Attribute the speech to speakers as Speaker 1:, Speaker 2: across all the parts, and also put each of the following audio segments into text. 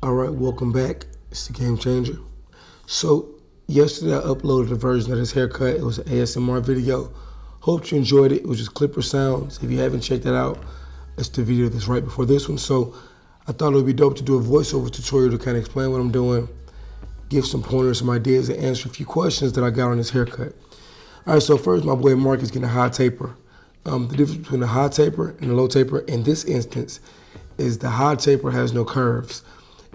Speaker 1: All right, welcome back. It's the Gamechanger. So yesterday I uploaded a version of this haircut. It was an ASMR video. Hope you enjoyed it. It was just clipper sounds. If you haven't checked that out, it's the video that's right before this one. So I thought it would be dope to do a voiceover tutorial to kind of explain what I'm doing, give some pointers, some ideas, and answer a few questions that I got on this haircut. All right, so first my boy Mark is getting a high taper. The difference between a high taper and a low taper in this instance is the high taper has no curves.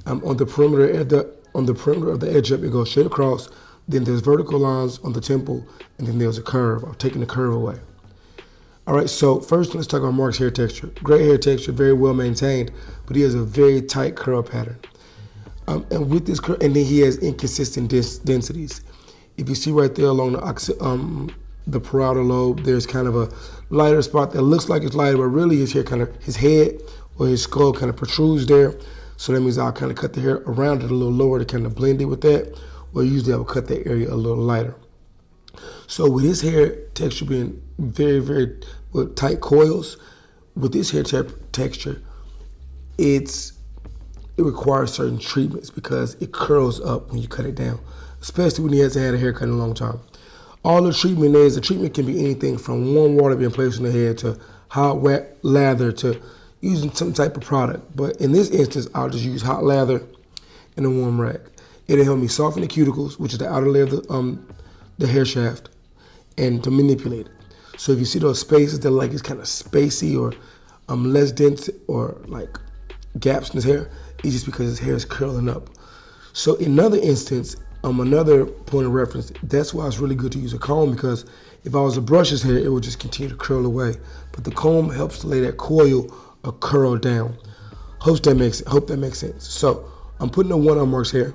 Speaker 1: On the perimeter of the edge up, it goes straight across. Then there's vertical lines on the temple, and then there's a curve. I'm taking the curve away. All right, so first let's talk about Mark's hair texture. Great hair texture, very well maintained, but he has a very tight curl pattern. And with this curl, and then he has inconsistent densities. If you see right there along the parietal lobe, there's kind of a lighter spot that looks like it's lighter, but really his head or his skull kind of protrudes there. So that means I'll kind of cut the hair around it a little lower to kind of blend it with that. Or usually I will cut that area a little lighter. So with his hair texture being very, very tight coils, with this hair texture, it requires certain treatments because it curls up when you cut it down, especially when he hasn't had a haircut in a long time. All the treatment can be anything from warm water being placed on the head to hot wet lather to using some type of product. But in this instance, I'll just use hot lather and a warm rag. It'll help me soften the cuticles, which is the outer layer of the hair shaft, and to manipulate it. So if you see those spaces that like it's kind of spacey or less dense or like gaps in his hair, it's just because his hair is curling up. So in another instance, another point of reference, that's why it's really good to use a comb, because if I was to brush his hair, it would just continue to curl away. But the comb helps to lay that coil or curl down. Hope that makes sense. So I'm putting a 1 on Mark's hair,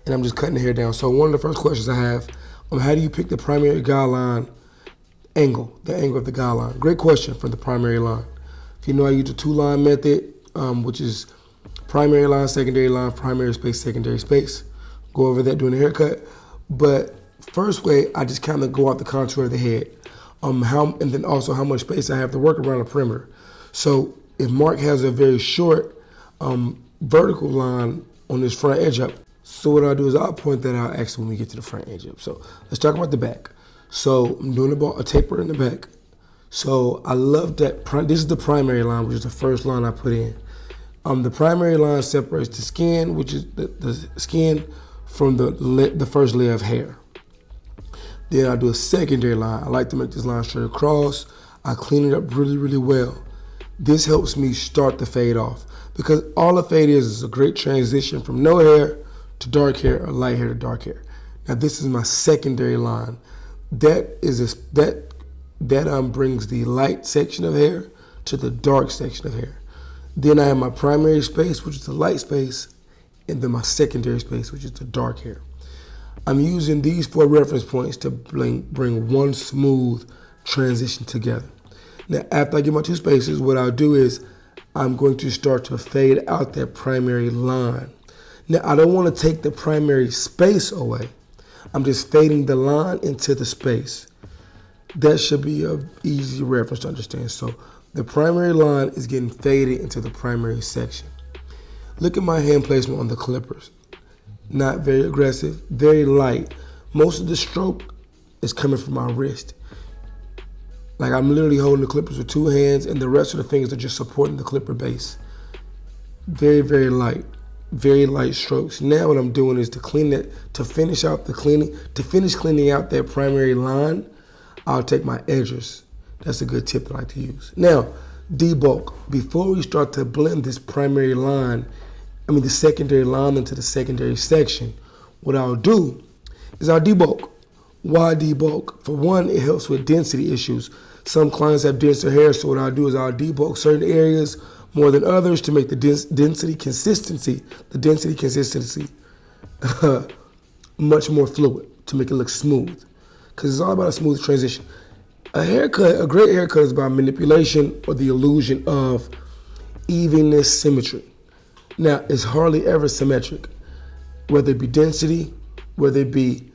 Speaker 1: and I'm just cutting the hair down. So one of the first questions I have, how do you pick the primary guideline angle, the angle of the guideline? Great question for the primary line. If you know, I use the 2-line method, which is primary line, primary space, secondary space. Go over that during the haircut. But first way, I just kind of go out the contour of the head, and then also how much space I have to work around the perimeter. So if Mark has a very short vertical line on his front edge up, so what I'll do is I'll point that out actually when we get to the front edge up. So let's talk about the back. So I'm doing a taper in the back. So I love that. This is the primary line, which is the first line I put in. The primary line separates the skin, which is the skin, from the first layer of hair. Then I do a secondary line. I like to make this line straight across. I clean it up really, really well. This helps me start the fade off, because all a fade is a great transition from no hair to dark hair or light hair to dark hair. Now this is my secondary line. That brings the light section of hair to the dark section of hair. Then I have my primary space, which is the light space, and then my secondary space, which is the dark hair. I'm using these 4 reference points to bring one smooth transition together. Now, after I get my 2 spaces, what I'll do is I'm going to start to fade out that primary line. Now, I don't want to take the primary space away. I'm just fading the line into the space. That should be an easy reference to understand. So the primary line is getting faded into the primary section. Look at my hand placement on the clippers. Not very aggressive, very light. Most of the stroke is coming from my wrist. Like I'm literally holding the clippers with 2 hands, and the rest of the fingers are just supporting the clipper base. Very, very light strokes. Now what I'm doing is to finish cleaning out that primary line, I'll take my edgers. That's a good tip that I like to use. Now, debulk. Before we start to blend this the secondary line into the secondary section, what I'll do is I'll debulk. Why debulk? For one, it helps with density issues. Some clients have denser hair, so what I'll do is I'll debulk certain areas more than others to make the density consistency much more fluid, to make it look smooth. Because it's all about a smooth transition. A great haircut is about manipulation or the illusion of evenness, symmetry. Now, it's hardly ever symmetric, whether it be density, whether it be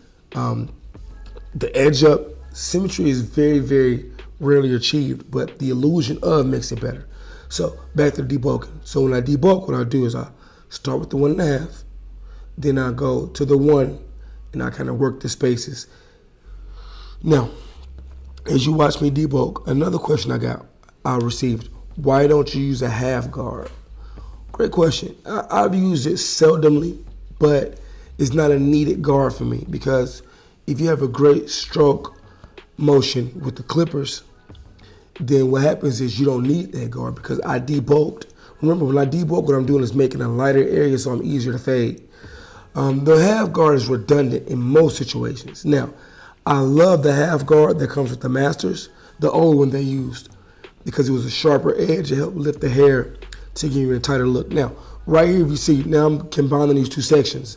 Speaker 1: the edge up. Symmetry is very, very rarely achieved, but the illusion of makes it better. So back to the debulking. So when I debulk, what I do is I Start with the 1.5, then I go to the 1, and I kind of work the spaces. Now, as you watch me debulk, another question I received: why don't you use a half guard? Great question. I've used it seldomly, but it's not a needed guard for me, because if you have a great stroke motion with the clippers, then what happens is you don't need that guard, because I debulked. Remember, when I debulk, what I'm doing is making a lighter area so I'm easier to fade. The half guard is redundant in most situations. Now, I love the half guard that comes with the Masters, the old one they used, because it was a sharper edge. It helped lift the hair to give you a tighter look. Now, right here, if you see, now I'm combining these two sections.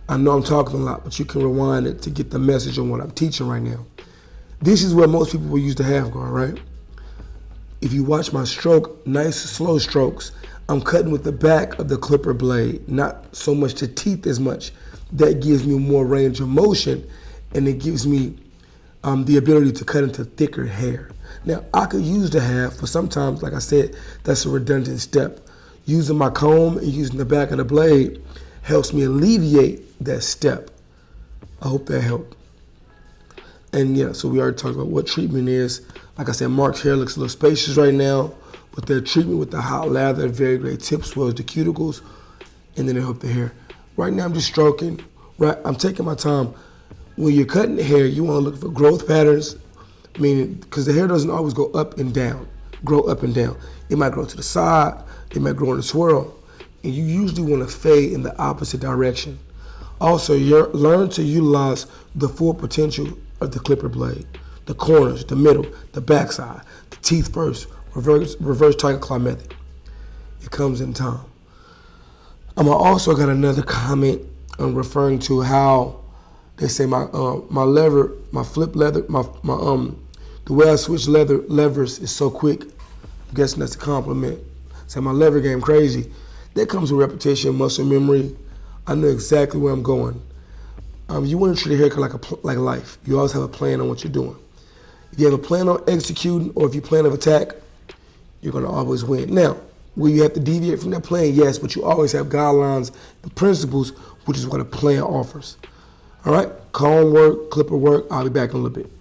Speaker 1: I know I'm talking a lot, but you can rewind it to get the message on what I'm teaching right now. This is where most people will use the half guard, right? If you watch my stroke, nice slow strokes, I'm cutting with the back of the clipper blade, not so much the teeth as much. That gives me more range of motion, and it gives me the ability to cut into thicker hair. Now, I could use the half, but sometimes, like I said, that's a redundant step. Using my comb and using the back of the blade helps me alleviate that step. I hope that helped. And yeah, so we already talked about what treatment is. Like I said, Mark's hair looks a little spacious right now, but their treatment with the hot lather, very great tip, swells the cuticles, and then it helps the hair. Right now I'm just stroking, right? I'm taking my time. When you're cutting the hair, you want to look for growth patterns, meaning, because the hair doesn't always go up and down, grow up and down. It might grow to the side, it might grow in a swirl, and you usually want to fade in the opposite direction. Also, learn to utilize the full potential of the clipper blade. The corners, the middle, the backside, the teeth first, reverse tiger claw method. It comes in time. I also got another comment referring to how they say my lever, my flip leather, the way I switch levers is so quick. I'm guessing that's a compliment. Say my lever game crazy. That comes with repetition, muscle memory. I know exactly where I'm going. You want to treat your haircut like life. You always have a plan on what you're doing. If you have a plan on executing, or if you plan of attack, you're going to always win. Now, will you have to deviate from that plan? Yes, but you always have guidelines and principles, which is what a plan offers. All right, comb work, clipper work. I'll be back in a little bit.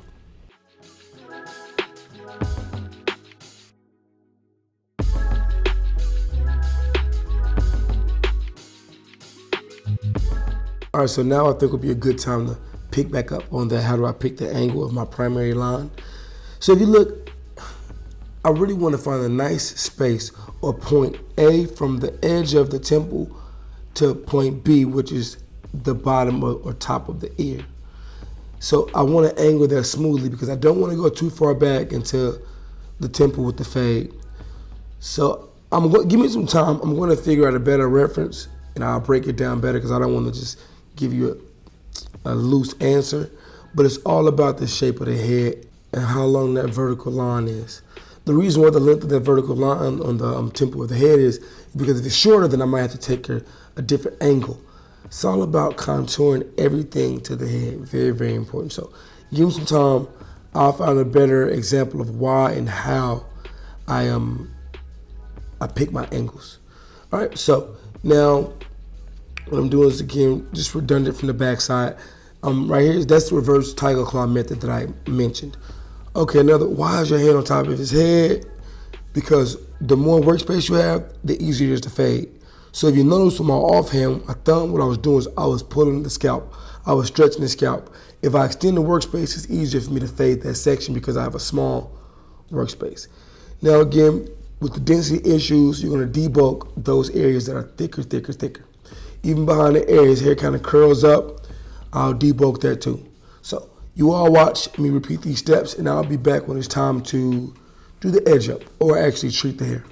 Speaker 1: All right, so now I think would be a good time to pick back up on that. How do I pick the angle of my primary line? So if you look, I really want to find a nice space or point A from the edge of the temple to point B, which is the bottom or top of the ear. So I want to angle that smoothly, because I don't want to go too far back into the temple with the fade. So give me some time. I'm going to figure out a better reference, and I'll break it down better, because I don't want to just give you a loose answer. But it's all about the shape of the head and how long that vertical line is. The reason why the length of that vertical line on the temple of the head is because if it's shorter, then I might have to take a different angle. It's all about contouring everything to the head. Very, very important. So give me some time. I'll find a better example of why and how I pick my angles. All right, so now what I'm doing is, again, just redundant from the backside. Right here, that's the reverse tiger claw method that I mentioned. Okay, why is your head on top of his head? Because the more workspace you have, the easier it is to fade. So if you notice with my offhand, my thumb, what I was doing is I was pulling the scalp. I was stretching the scalp. If I extend the workspace, it's easier for me to fade that section because I have a small workspace. Now again, with the density issues, you're going to debulk those areas that are thicker, thicker, thicker. Even behind the ear, his hair kind of curls up. I'll debulk that too. So you all watch me repeat these steps, and I'll be back when it's time to do the edge up, or actually treat the hair.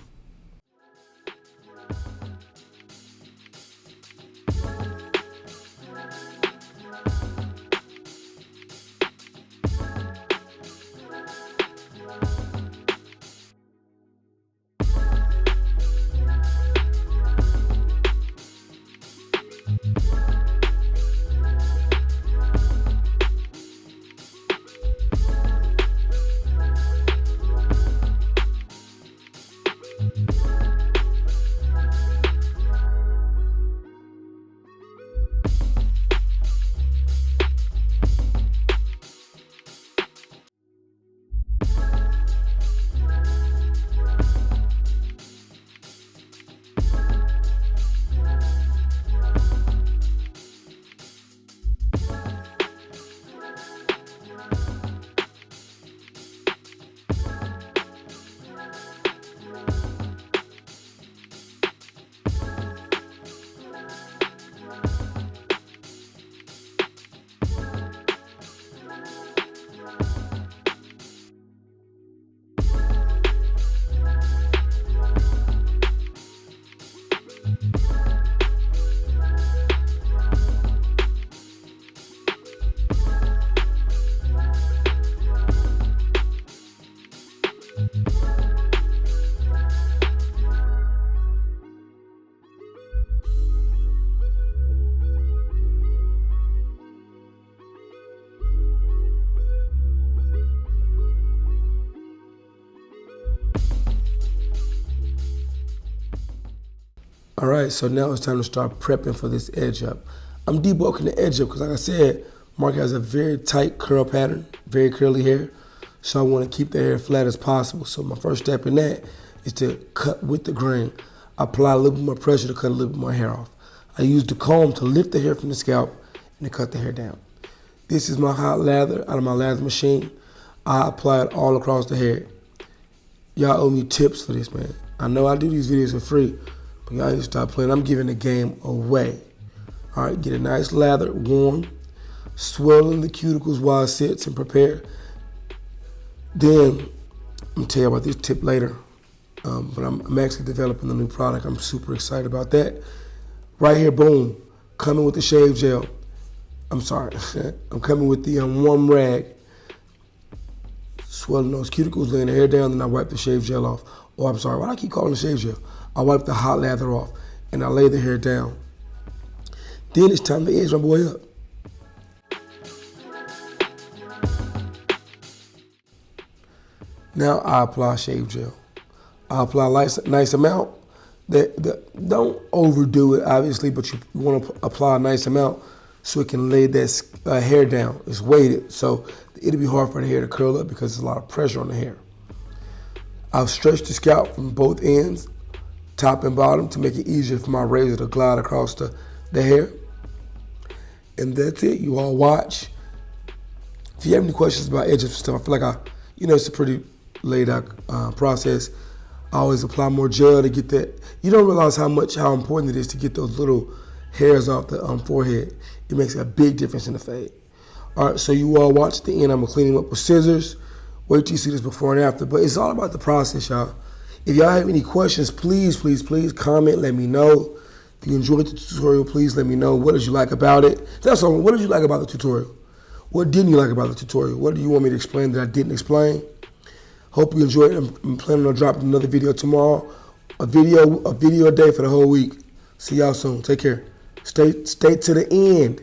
Speaker 1: All right, so now it's time to start prepping for this edge up. I'm debulking the edge up because, like I said, Mark has a very tight curl pattern, very curly hair. So I want to keep the hair flat as possible. So my first step in that is to cut with the grain. I apply a little bit more pressure to cut a little bit more hair off. I use the comb to lift the hair from the scalp and to cut the hair down. This is my hot lather out of my lather machine. I apply it all across the hair. Y'all owe me tips for this, man. I know I do these videos for free, but y'all need to stop playing. I'm giving the game away. All right, get a nice lather, warm, swirl in the cuticles while it sits and prepare. Then, I'm gonna tell you about this tip later, but I'm actually developing a new product. I'm super excited about that. Right here, boom, coming with the shave gel. I'm sorry, I'm coming with the warm rag. Swelling those cuticles, laying the hair down, then I wipe the shave gel off. Oh, I'm sorry, why do I keep calling it shave gel? I wipe the hot lather off, and I lay the hair down. Then it's time to edge my boy up. Now I apply shave gel. I apply a nice amount. Don't overdo it, obviously, but you want to apply a nice amount so it can lay that hair down. It's weighted, so it'll be hard for the hair to curl up because there's a lot of pressure on the hair. I'll stretch the scalp from both ends, top and bottom, to make it easier for my razor to glide across the hair. And that's it. You all watch. If you have any questions about edges and stuff, I feel like it's a pretty laid out process. I always apply more gel to get that. You don't realize how important it is to get those little hairs off the forehead. It makes a big difference in the fade. All right, so you all watch the end. I'm gonna clean them up with scissors. Wait till you see this before and after. But it's all about the process, y'all. If y'all have any questions, please comment. Let me know. If you enjoyed the tutorial, please let me know. What did you like about it? That's all. What did you like about the tutorial? What didn't you like about the tutorial? What do you want me to explain that I didn't explain? Hope you enjoyed it. I'm planning on dropping another video tomorrow. A video a day for the whole week. See y'all soon. Take care. Stay to the end.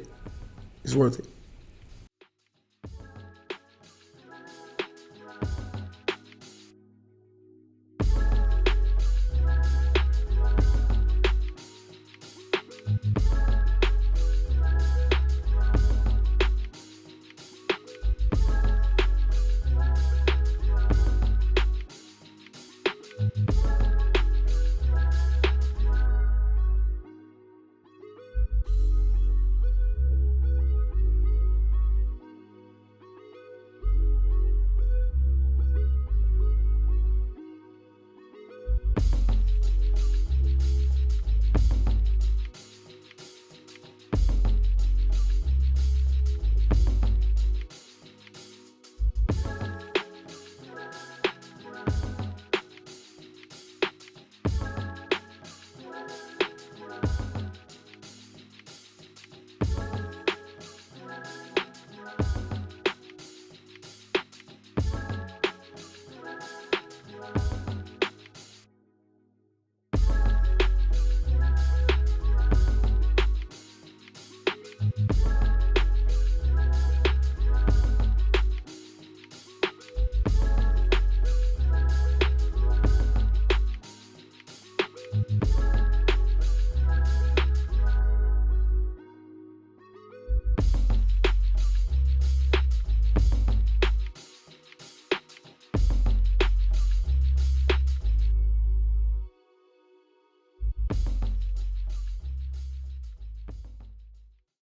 Speaker 1: It's worth it.